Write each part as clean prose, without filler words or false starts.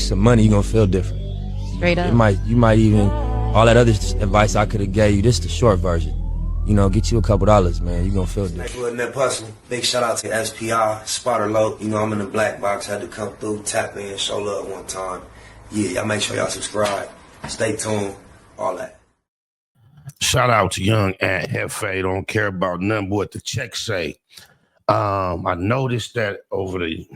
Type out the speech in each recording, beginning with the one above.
some money, you're gonna feel different. Straight up. You might even, all that other advice I could have gave you, this is the short version. You know, get you a couple dollars, man. You're gonna feel different. Neighborhood Net Hustle. Big shout out to SPI, Spotter Low. You know, I'm in the black box. Had to come through, tap in, show love one time. Yeah, y'all make sure y'all subscribe. Stay tuned. All that. Shout out to young Aunt Jefe. Don't care about nothing but what the check say. I noticed that over the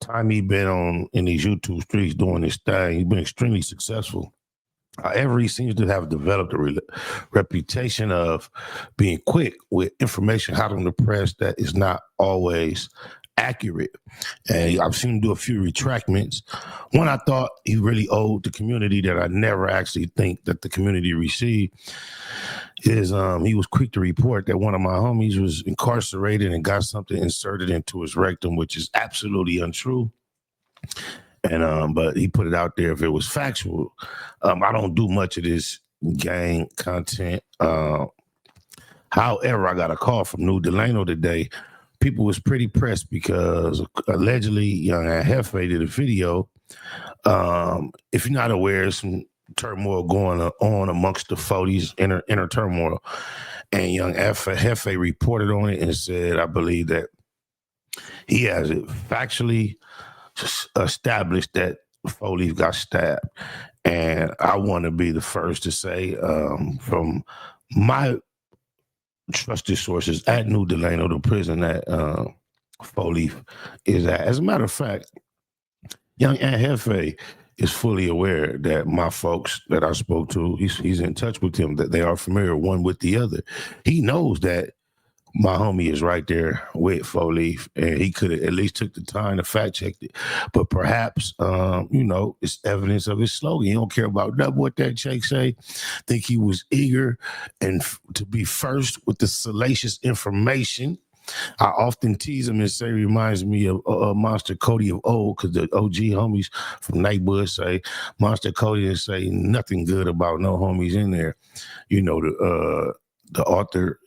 time he been in these YouTube streets doing this thing, he's been extremely successful. However, he seems to have developed a reputation of being quick with information hot on the press that is not always accurate. And I've seen him do a few retractments. One I thought he really owed the community that I never actually think that the community received is he was quick to report that one of my homies was incarcerated and got something inserted into his rectum, which is absolutely untrue. And but he put it out there if it was factual. I don't do much of this gang content. However, I got a call from New Delano today. People was pretty pressed because allegedly young Jefe did a video. If you're not aware, some turmoil going on amongst the 40s, inner turmoil. And young Jefe reported on it and said, I believe that he has it factually established that Four got stabbed. And I want to be the first to say from my trusted sources at New Delano, the prison that Four is at. As a matter of fact, young Aunt Jefe is fully aware that my folks that I spoke to, he's in touch with him, that they are familiar one with the other. He knows that my homie is right there with Four Leaf, and he could have at least took the time to fact check it. But perhaps, you know, it's evidence of his slogan. He don't care about what that check say. Think he was eager and to be first with the salacious information. I often tease him and say reminds me of Monster Cody of old, because the OG homies from Nightwood say Monster Cody and say nothing good about no homies in there. You know, the author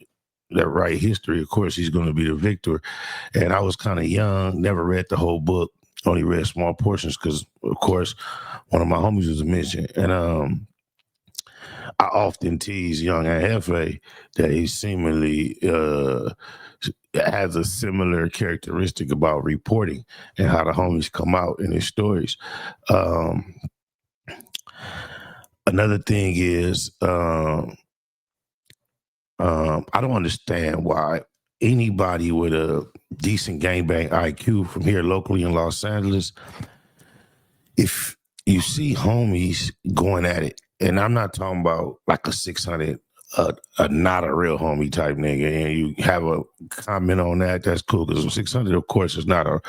that write history, of course, he's going to be the victor. And I was kind of young, never read the whole book, only read small portions because, of course, one of my homies was mentioned. And I often tease young Jefe that he seemingly has a similar characteristic about reporting and how the homies come out in his stories. Another thing is, I don't understand why anybody with a decent gangbang IQ from here locally in Los Angeles, if you see homies going at it, and I'm not talking about like a 600, not a real homie type nigga, and you have a comment on that, that's cool, because 600, of course, is not a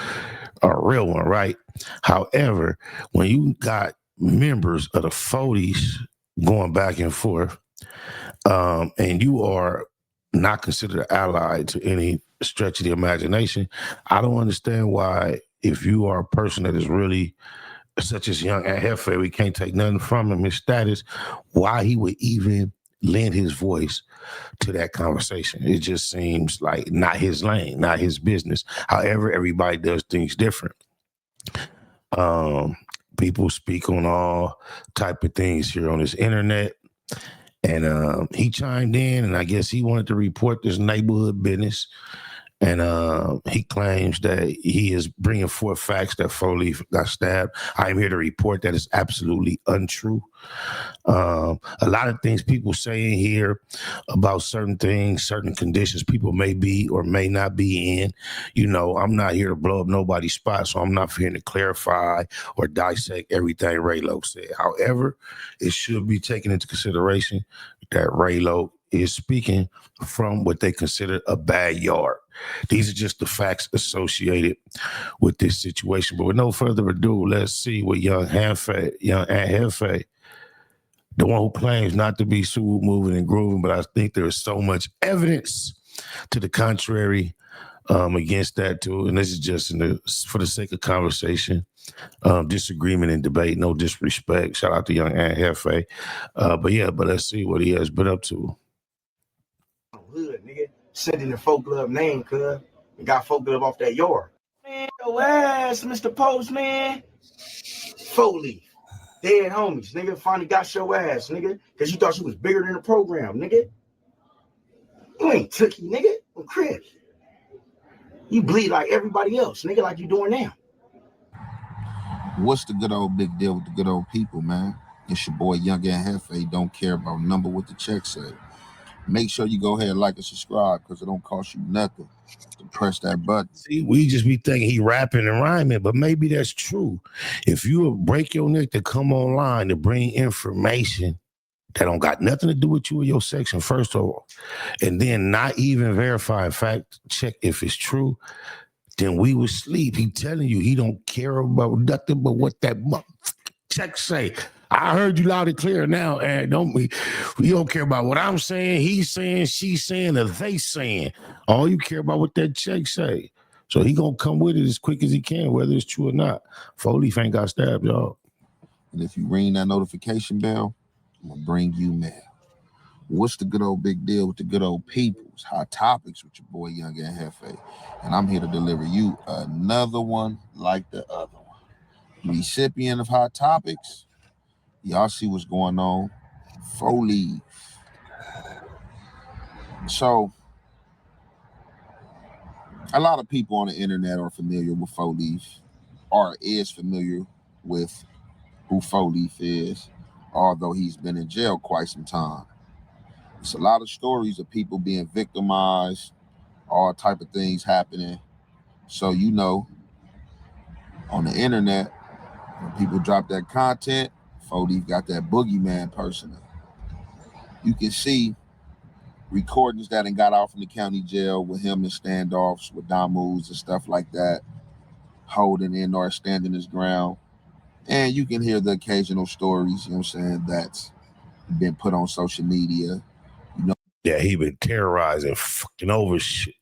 real one, right? However, when you got members of the 40s going back and forth, and you are not considered an ally to any stretch of the imagination, I don't understand why, if you are a person that is really such as young Aunt Jefe, we can't take nothing from him, his status, why he would even lend his voice to that conversation. It just seems like not his lane, not his business. However, everybody does things different. People speak on all type of things here on this internet. And he chimed in, and I guess he wanted to report this neighborhood business. And he claims that he is bringing forth facts that Four Leaf got stabbed. I am here to report that is absolutely untrue. A lot of things people say in here about certain things, certain conditions people may be or may not be in. You know, I'm not here to blow up nobody's spot, so I'm not here to clarify or dissect everything Raylo said. However, it should be taken into consideration that Raylo is speaking from what they consider a bad yard. These are just the facts associated with this situation. But with no further ado, let's see what young Aunt Jefe, the one who claims not to be smooth moving and grooving, but I think there is so much evidence to the contrary against that too. And this is just for the sake of conversation, disagreement and debate, no disrespect. Shout out to young Aunt Jefe. But let's see what he has been up to. Hood, nigga. Sending the folk club name, cuz. And got folk club off that yard. Man, your ass, Mr. Postman. 4-leaf. Dead homies, nigga. Finally got your ass, nigga. Because you thought you was bigger than the program, nigga. You ain't tookie, nigga. I'm Crip. You bleed like everybody else, nigga, like you doing now. What's the good old big deal with the good old people, man? It's your boy Young and Jefe. Don't care about number what the check say. Make sure you go ahead and like and subscribe because it don't cost you nothing to press that button. See, we just be thinking he rapping and rhyming, but maybe that's true. If you break your neck to come online to bring information that don't got nothing to do with you or your section, first of all, and then not even verify, in fact, check if it's true, then we would sleep. He telling you he don't care about nothing but what that check say. I heard you loud and clear now, and we don't care about what I'm saying, he's saying, she's saying, or they saying. All you care about what that check say. So he gonna come with it as quick as he can, whether it's true or not. 4-leaf ain't got stabbed, y'all. And if you ring that notification bell, I'm gonna bring you mail. What's the good old big deal with the good old peoples? Hot topics with your boy Young and Jefe. And I'm here to deliver you another one like the other one. Recipient of hot topics. Y'all see what's going on. 4-leaf. So a lot of people on the internet are familiar with 4-leaf, or is familiar with who 4-leaf is, although he's been in jail quite some time. It's a lot of stories of people being victimized, all type of things happening. So you know, on the internet, when people drop that content, 4-leaf got that boogeyman person. You can see recordings that got off in the county jail with him in standoffs with Damus and stuff like that, holding in or standing his ground. And you can hear the occasional stories, you know what I'm saying, that's been put on social media. You know, yeah, he been terrorizing, fucking over shit.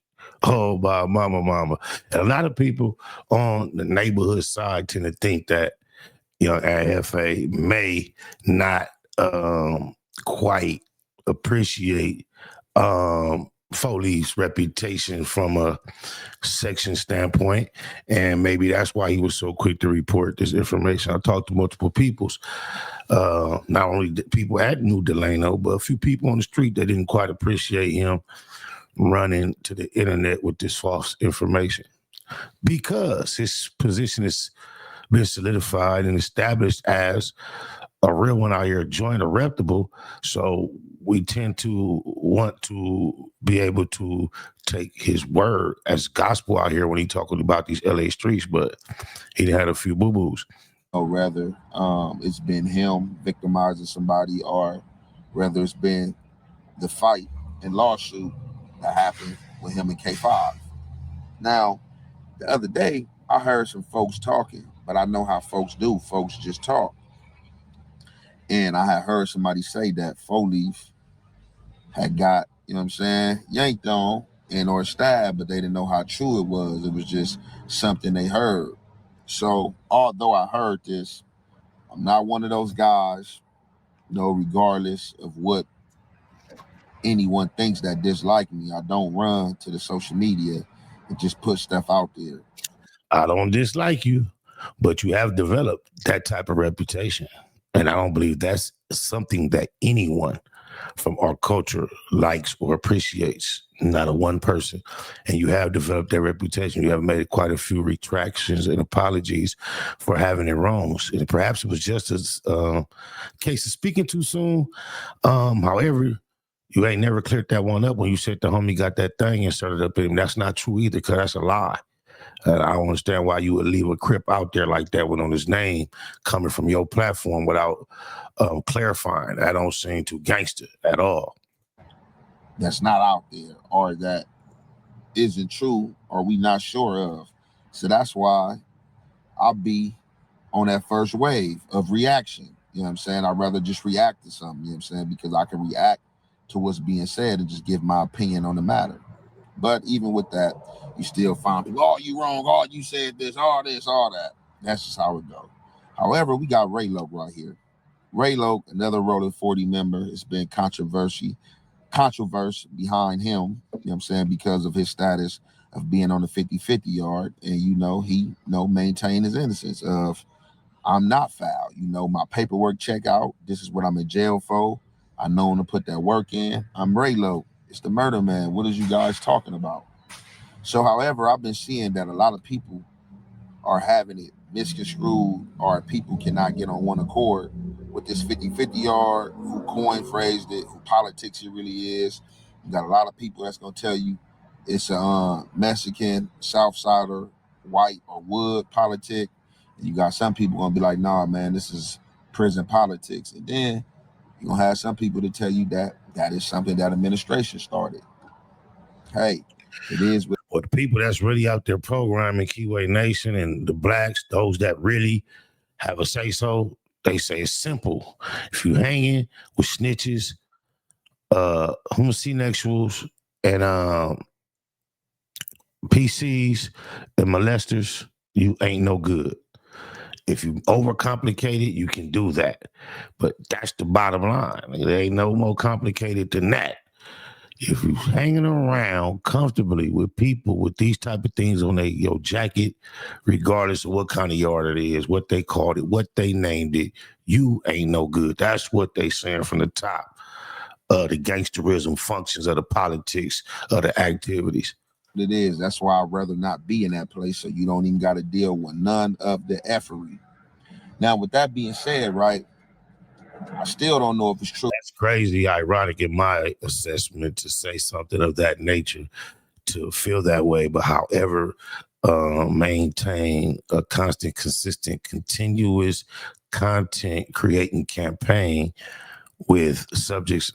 Oh, my mama. And a lot of people on the neighborhood side tend to think that, you know, AFA may not quite appreciate 4-leaf's reputation from a section standpoint, and maybe that's why he was so quick to report this information. I talked to multiple peoples, not only people at New Delano, but a few people on the street that didn't quite appreciate him running to the internet with this false information, because his position has been solidified and established as a real one out here, joint or reputable. So we tend to want to be able to take his word as gospel out here when he talking about these LA streets, but he had a few boo-boos. or rather, it's been him victimizing somebody, or rather it's been the fight and lawsuit that happened with him and K5. Now, the other day, I heard some folks talking, but I know how folks do. Folks just talk. And I had heard somebody say that 4-leaf had got, you know what I'm saying, yanked on and or stabbed, but they didn't know how true it was. It was just something they heard. So although I heard this, I'm not one of those guys, you know, regardless of what anyone thinks that dislike me, I don't run to the social media and just put stuff out there. I don't dislike you, but you have developed that type of reputation. And I don't believe that's something that anyone from our culture likes or appreciates, not a one person. And you have developed that reputation. You have made quite a few retractions and apologies for having it wrong. And perhaps it was just a case of speaking too soon. However, you ain't never cleared that one up when you said the homie got that thing inserted up in him. That's not true either, because that's a lie. I don't understand why you would leave a Crip out there like that with on his name coming from your platform without clarifying. That don't seem too gangster at all. That's not out there, or that isn't true, or we not sure of. So that's why I'll be on that first wave of reaction. You know what I'm saying? I'd rather just react to something, you know what I'm saying? Because I can react to what's being said and just give my opinion on the matter. But even with that, you still find people, oh, you wrong, oh, you said this, all that. That's just how it goes. However, we got Raylo right here. Raylo, another Rolling 40 member, it's been controversy behind him, you know what I'm saying, because of his status of being on the 50-50 yard. And, he maintained his innocence of I'm not foul. You know, my paperwork check out. This is what I'm in jail for. I know when to put that work in. I'm Raylo. It's the murder man. What is you guys talking about? So, however, I've been seeing that a lot of people are having it misconstrued, or people cannot get on one accord with this 50-50 yard, who coin phrased it, who politics it really is. You got a lot of people that's going to tell you it's a Mexican, Southsider, white, or wood politic. And you got some people going to be like, nah, man, this is prison politics. And then you're going to have some people to tell you that that is something that administration started. Hey, it is what Or the people that's really out there programming Keyway Nation and the blacks, those that really have a say so, they say it's simple. If you hanging with snitches, homosexuals, and PCs and molesters, you ain't no good. If you overcomplicate it, you can do that. But that's the bottom line. There ain't no more complicated than that. If you're hanging around comfortably with people with these type of things on your jacket, regardless of what kind of yard it is, what they called it, what they named it, you ain't no good. That's what they saying from the top. The gangsterism functions of the politics of the activities. it is. That's why I'd rather not be in that place, so you don't even got to deal with none of the effery. Now, with that being said, right, I still don't know if it's true. That's crazy, ironic in my assessment to say something of that nature, to feel that way, but however, maintain a constant, consistent, continuous content creating campaign with subjects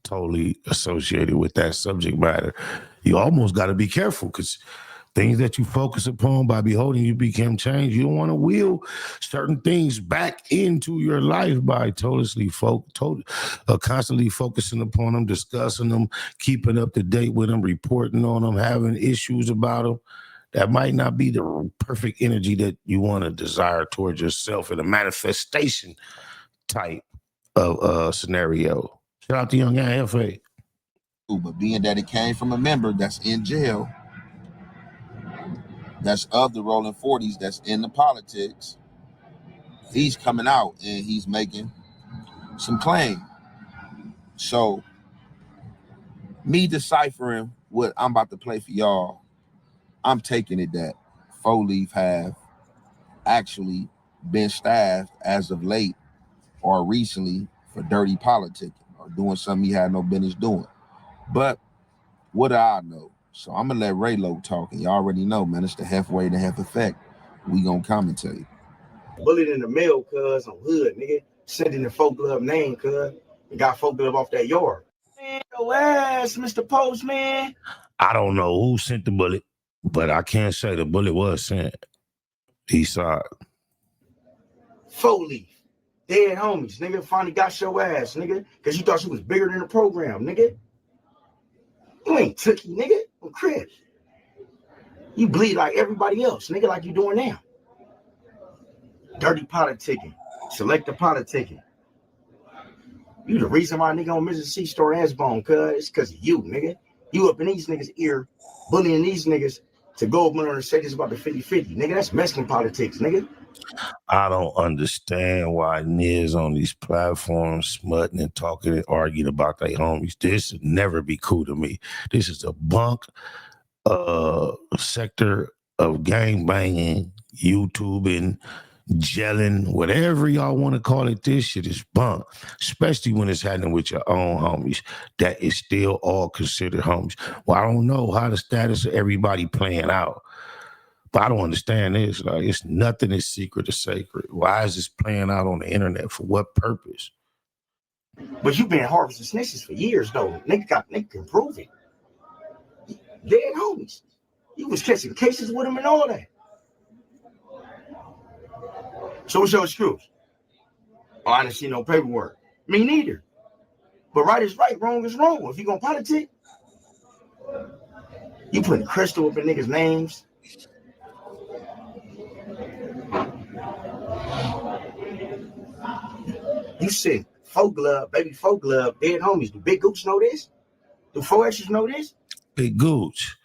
totally associated with that subject matter. You almost got to be careful, because things that you focus upon by beholding you become changed. You don't want to wheel certain things back into your life by constantly focusing upon them, discussing them, keeping up to date with them, reporting on them, having issues about them. That might not be the perfect energy that you want to desire towards yourself in a manifestation type of scenario. Shout out to Young Jefe. But being that it came from a member that's in jail, that's of the rolling 40s, that's in the politics, he's coming out and he's making some claim. So me deciphering what I'm about to play for y'all, I'm taking it that 4Leaf have actually been staffed as of late or recently for dirty politicking or doing something he had no business doing. But what do I know? So I'm gonna let Raylo talk, and you already know, man, it's the halfway to half effect. We gonna commentate. Bullet in the mail, cuz, on hood, nigga. Sending the folk glove name, cuz. And got folk glove off that yard. Man, your ass, Mr. Postman. I don't know who sent the bullet, but I can't say the bullet was sent. He saw it. 4Leaf. Dead homies, nigga. Finally got your ass, nigga. Because you thought you was bigger than the program, nigga. You ain't tookie, nigga. I'm Chris. You bleed like everybody else, nigga, like you doing now. Dirty politicking. Selective politicking. You the reason why nigga on Mrs. C store ass bone, cuz it's because of you, nigga. You up in these niggas' ear, bullying these niggas to go up and say this about the 50-50. Nigga, that's Mexican politics, nigga. I don't understand why niggas on these platforms smutting and talking and arguing about their homies. This would never be cool to me. This is a bunk sector of gang banging, YouTubing, gelling, whatever y'all want to call it. This shit is bunk, especially when it's happening with your own homies. That is still all considered homies. Well, I don't know how the status of everybody playing out, but I don't understand this. Like, it's nothing is secret or sacred. Why is this playing out on the internet? For what purpose? But you been harvesting snitches for years, though. Nigga can prove it. Dead homies. You was catching cases with them and all that. So what's your excuse? Oh, I didn't see no paperwork. Me neither. But right is right, wrong is wrong. If you gonna politic, you putting crystal up in niggas' names. You said folk glove, baby folk glove, dead homies. Do Big Gooch know this? Do 4X's know this? Big Gooch.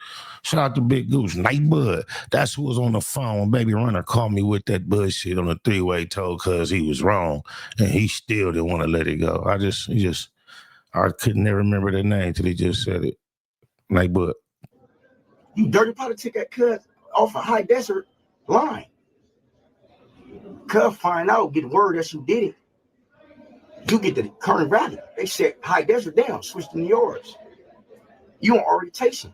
Shout out to Big Goose, Night Bud. That's who was on the phone when Baby Runner called me with that bullshit on the three-way told cuz he was wrong, and he still didn't want to let it go. I couldn't never remember the name till he just said it. Night Bud. You dirty politic that cuz off a high desert line. Cuz find out, get word that you did it. You get the current value. They said high desert down, switch to yours. You on orientation.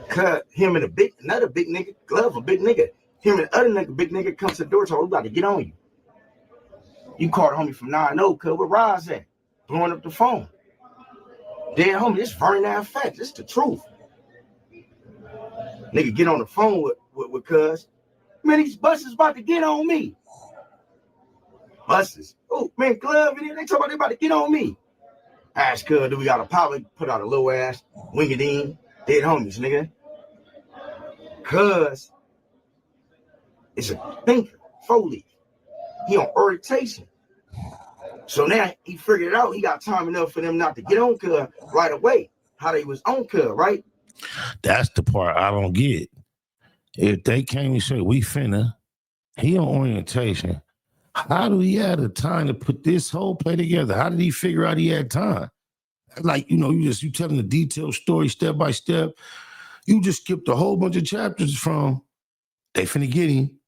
Cuz him and another big nigga, Glove, a big nigga. Him and other nigga, big nigga comes to the door, told we about to get on you. You called a homie from 9-0, cuz where Roz at? Blowing up the phone. Dead homie, this burning ass facts. This the truth. Nigga get on the phone with cuz. Man, these buses about to get on me. Buses. Oh, man, Glove in here. They talk about they about to get on me. Ask cuz, do we got a pilot? Put out a little ass, wingadine. Dead homies, nigga. Cuz it's a thinker, Foley. He on orientation. So now he figured it out. He got time enough for them not to get on cuz right away. How they was on cuz, right? That's the part I don't get. If they came and said, we finna, he on orientation, how do he have the time to put this whole play together? How did he figure out he had time? Like, you telling the detailed story step by step. You just skipped a whole bunch of chapters from they finna get him,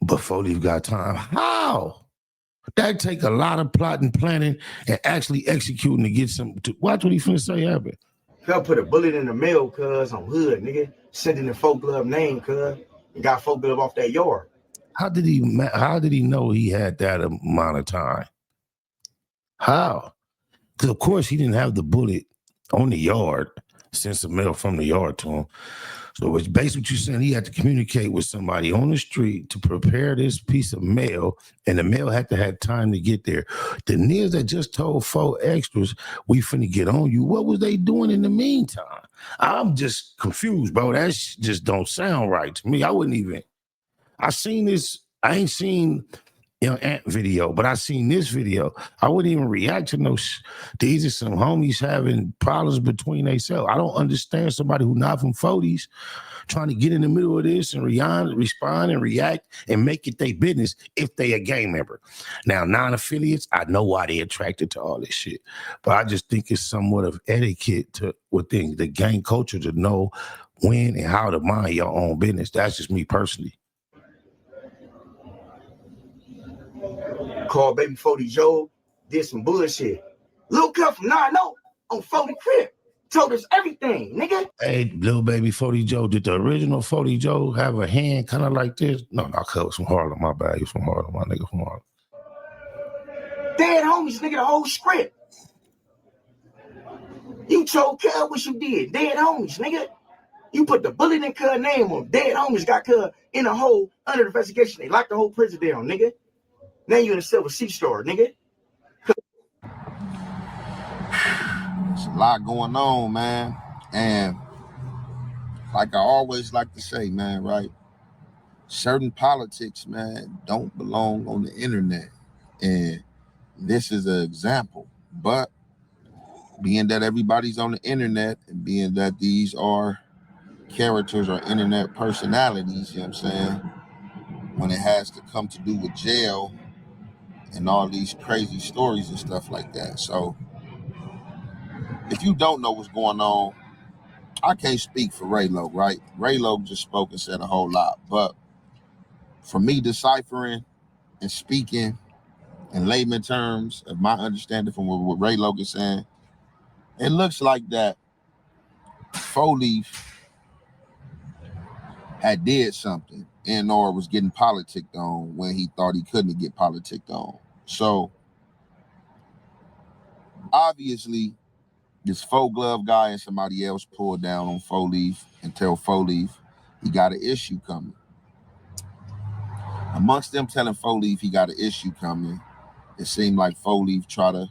but Foley's got time. How? That take a lot of plotting, planning, and actually executing to get some. Watch what he finna say happen. Cuz put a bullet in the mail, cuz on hood, nigga. Sending the folk glove name, cuz, and got folk glove off that yard. How did he know he had that amount of time? How? Because of course he didn't have the bullet on the yard, send some mail from the yard to him. So it's basically what you're saying. He had to communicate with somebody on the street to prepare this piece of mail, and the mail had to have time to get there. The niggas that just told 4 extras, we finna get on you, what was they doing in the meantime? I'm just confused, bro. That just don't sound right to me. I seen this, I ain't seen Ant video, but I seen this video. I wouldn't even react to no these are some homies having problems between themselves. I don't understand somebody who not from 40s trying to get in the middle of this and respond and react and make it their business if they a gang member. Now, non-affiliates, I know why they attracted to all this shit, but I just think it's somewhat of etiquette within the gang culture to know when and how to mind your own business. That's just me personally. Called baby 40 Joe, did some bullshit. Lil Cut from 9-0 on 40 crib. Told us everything, nigga. Hey, little baby 40 Joe, did the original 40 Joe have a hand kind of like this? No, Cut was from Harlem. My bad. He was from Harlem. My nigga from Harlem. Dead homies, nigga, the whole script. You told Cub what you did. Dead homies, nigga. You put the bullet in Cub name on. Dead homies got Cub in a hole under the investigation. They locked the whole prison down, nigga. Now you in a Silver Sea store, nigga. There's a lot going on, man. And like I always like to say, man, right? Certain politics, man, don't belong on the internet. And this is an example. But being that everybody's on the internet and being that these are characters or internet personalities, you know what I'm saying? When it has to come to do with jail and all these crazy stories and stuff like that. So if you don't know what's going on, I can't speak for Raylo, right? Raylo just spoke and said a whole lot. But for me deciphering and speaking in layman terms of my understanding from what Raylo is saying, it looks like that Foley had did something and or was getting politicked on when he thought he couldn't get politicked on. So obviously this 4 glove guy and somebody else pulled down on 4 Leaf and tell 4 Leaf he got an issue coming. Amongst them telling 4 Leaf he got an issue coming, it seemed like 4 Leaf try to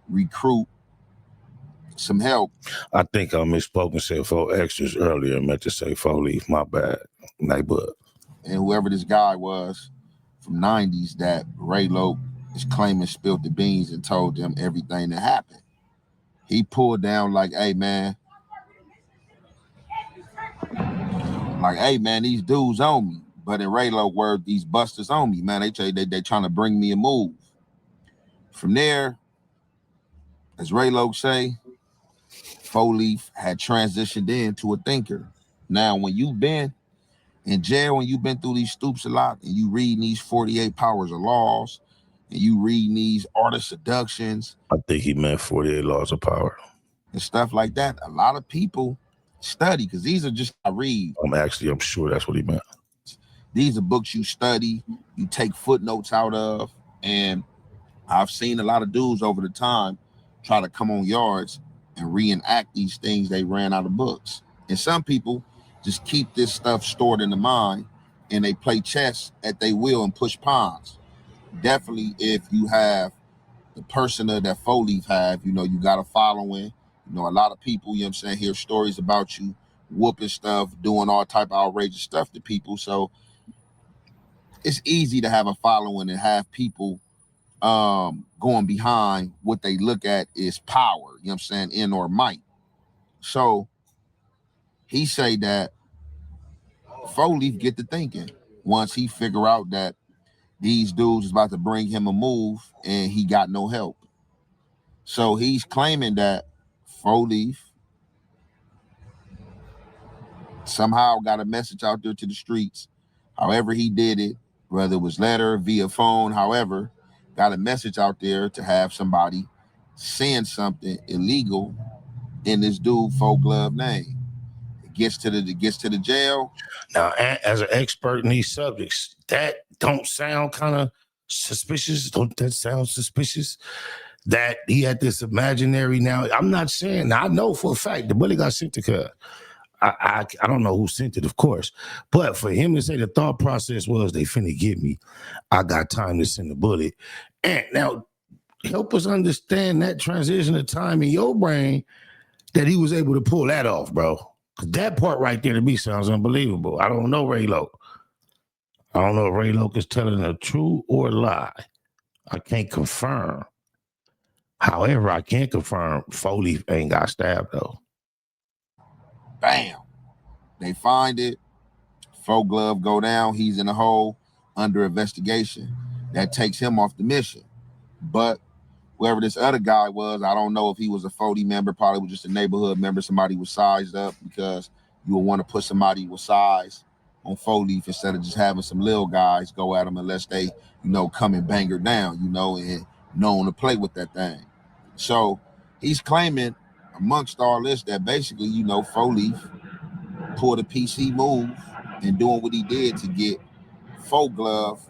recruit some help. I think I misspoke and said 4 extras earlier. I meant to say 4 Leaf. My bad. Neighbor. And whoever this guy was from 90s that Raylo is claiming spilled the beans and told them everything that happened. He pulled down like, hey, man, Like, hey man, these dudes on me. But in Raylo word, these busters on me, man. They trying to bring me a move. From there, as Raylo say, Foleaf had transitioned into a thinker. Now, when you've been in jail and you've been through these stoops a lot, and you read these 48 powers of laws, and you read these art of seductions. I think he meant 48 laws of power. And stuff like that. A lot of people study, because these are just I read. I'm sure that's what he meant. These are books you study, you take footnotes out of, and I've seen a lot of dudes over the time try to come on yards and reenact these things they ran out of books. And some people just keep this stuff stored in the mind and they play chess at their will and push pawns. Definitely, if you have the persona that Foleaf have, you got a following. A lot of people, you know what I'm saying, hear stories about you whooping stuff, doing all type of outrageous stuff to people. So it's easy to have a following and have people going behind what they look at is power, you know what I'm saying, in or might. So he say that Foleaf get to thinking once he figure out that these dudes is about to bring him a move and he got no help. So he's claiming that Foleaf somehow got a message out there to the streets, however he did it, whether it was letter, via phone, however, got a message out there to have somebody saying something illegal in this dude Four Glove name. It gets to the jail. Now, as an expert in these subjects, that don't sound kind of suspicious? Don't that sound suspicious? That he had this imaginary. Now, I'm not saying, I know for a fact the bully got sent to Cub. I don't know who sent it, of course. But for him to say the thought process was they finna get me, I got time to send the bullet. And now help us understand that transition of time in your brain that he was able to pull that off, bro. Because that part right there to me sounds unbelievable. I don't know Raylo. I don't know if Raylo is telling the truth or a lie. I can't confirm. However, I can confirm Foley ain't got stabbed though. Bam. They find it. Four Glove go down. He's in a hole under investigation. That takes him off the mission. But whoever this other guy was, I don't know if he was a 40 member, probably was just a neighborhood member. Somebody was sized up, because you would want to put somebody with size on Foleaf instead of just having some little guys go at them unless they, come and bang her down, and known to play with that thing. So he's claiming amongst all this that basically, Foleaf pulled a PC move and doing what he did to get Four Glove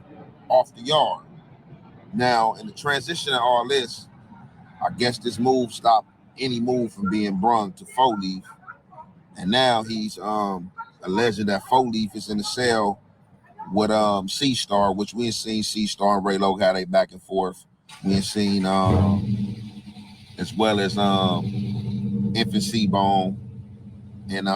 off the yard. Now, in the transition of all this, I guess this move stopped any move from being brung to Foleaf. And now he's alleging that Foleaf is in the cell with C-Star, which we ain't seen C-Star and Raylo had a back and forth. We ain't seen as well as Infant C-Bone and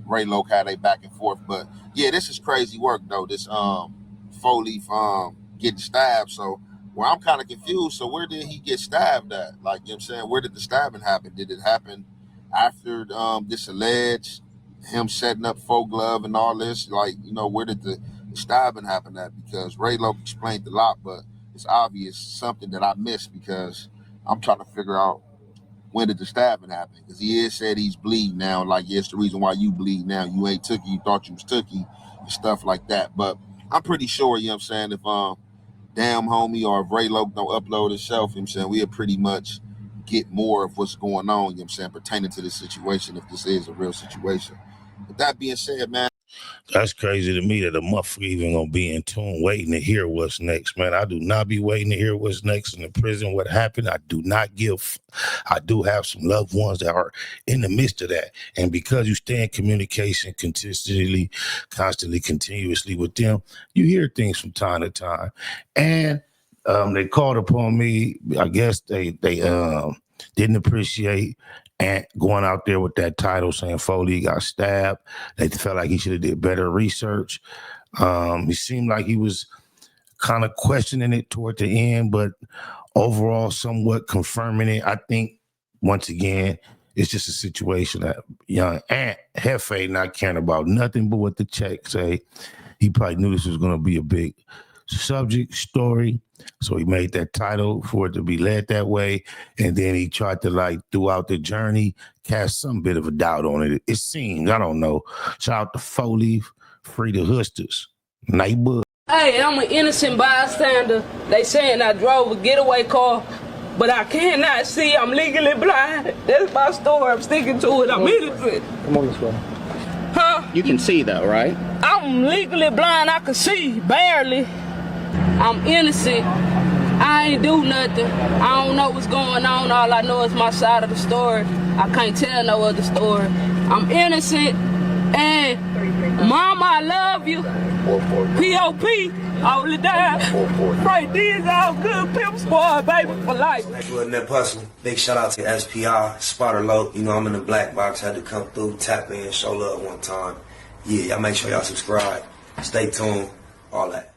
Raylo had a back and forth. But yeah, this is crazy work though. This Foleaf getting stabbed. So I'm kind of confused. So where did he get stabbed at? Like, you know what I'm saying? Where did the stabbing happen? Did it happen after this alleged him setting up Four Glove and all this? Like, where did the stabbing happen at? Because Raylo explained a lot, but it's obvious something that I missed, because I'm trying to figure out when did the stabbing happen. Because he is said he's bleeding now. Like, yes, the reason why you bleed now, you ain't tookie, you thought you was tookie, and stuff like that. But I'm pretty sure, you know what I'm saying, if Damn Homie or if Raylo don't upload himself, you know what I'm saying, we'll pretty much get more of what's going on, you know what I'm saying, pertaining to this situation, if this is a real situation. With that being said, man, that's crazy to me that a motherfucker even gonna be in tune waiting to hear what's next, man. I do not be waiting to hear what's next in the prison, what happened. I do not give. I do have some loved ones that are in the midst of that. And because you stay in communication consistently, constantly, continuously with them, you hear things from time to time. And they called upon me. I guess they didn't appreciate and going out there with that title saying Foley got stabbed. They felt like he should have did better research. He seemed like he was kind of questioning it toward the end, but overall somewhat confirming it. I think, once again, It's just a situation that young Aunt Jefe not caring about nothing but what the check say. He probably knew this was going to be a big subject story, so he made that title for it to be led that way, and then he tried to, like, throughout the journey, cast some bit of a doubt on it. It seems, I don't know. Shout out to Four-Leaf, free the hustlers. Neighbor. Hey, I'm an innocent bystander. They saying I drove a getaway car, but I cannot see. I'm legally blind. That's my story. I'm sticking to it. I'm innocent. Come on this way. Huh? You can see though, right? I'm legally blind. I can see, barely. I'm innocent. I ain't do nothing. I don't know what's going on. All I know is my side of the story. I can't tell no other story. I'm innocent. And Mama, I love you. P.O.P. all the time. Right, these all good pimp squad, baby, for life. Wasn't that personal? Big shout out to SPI, Spotter Low. You know, I'm in the black box. Had to come through, tap in, show love one time. Yeah, y'all make sure y'all subscribe. Stay tuned. All that.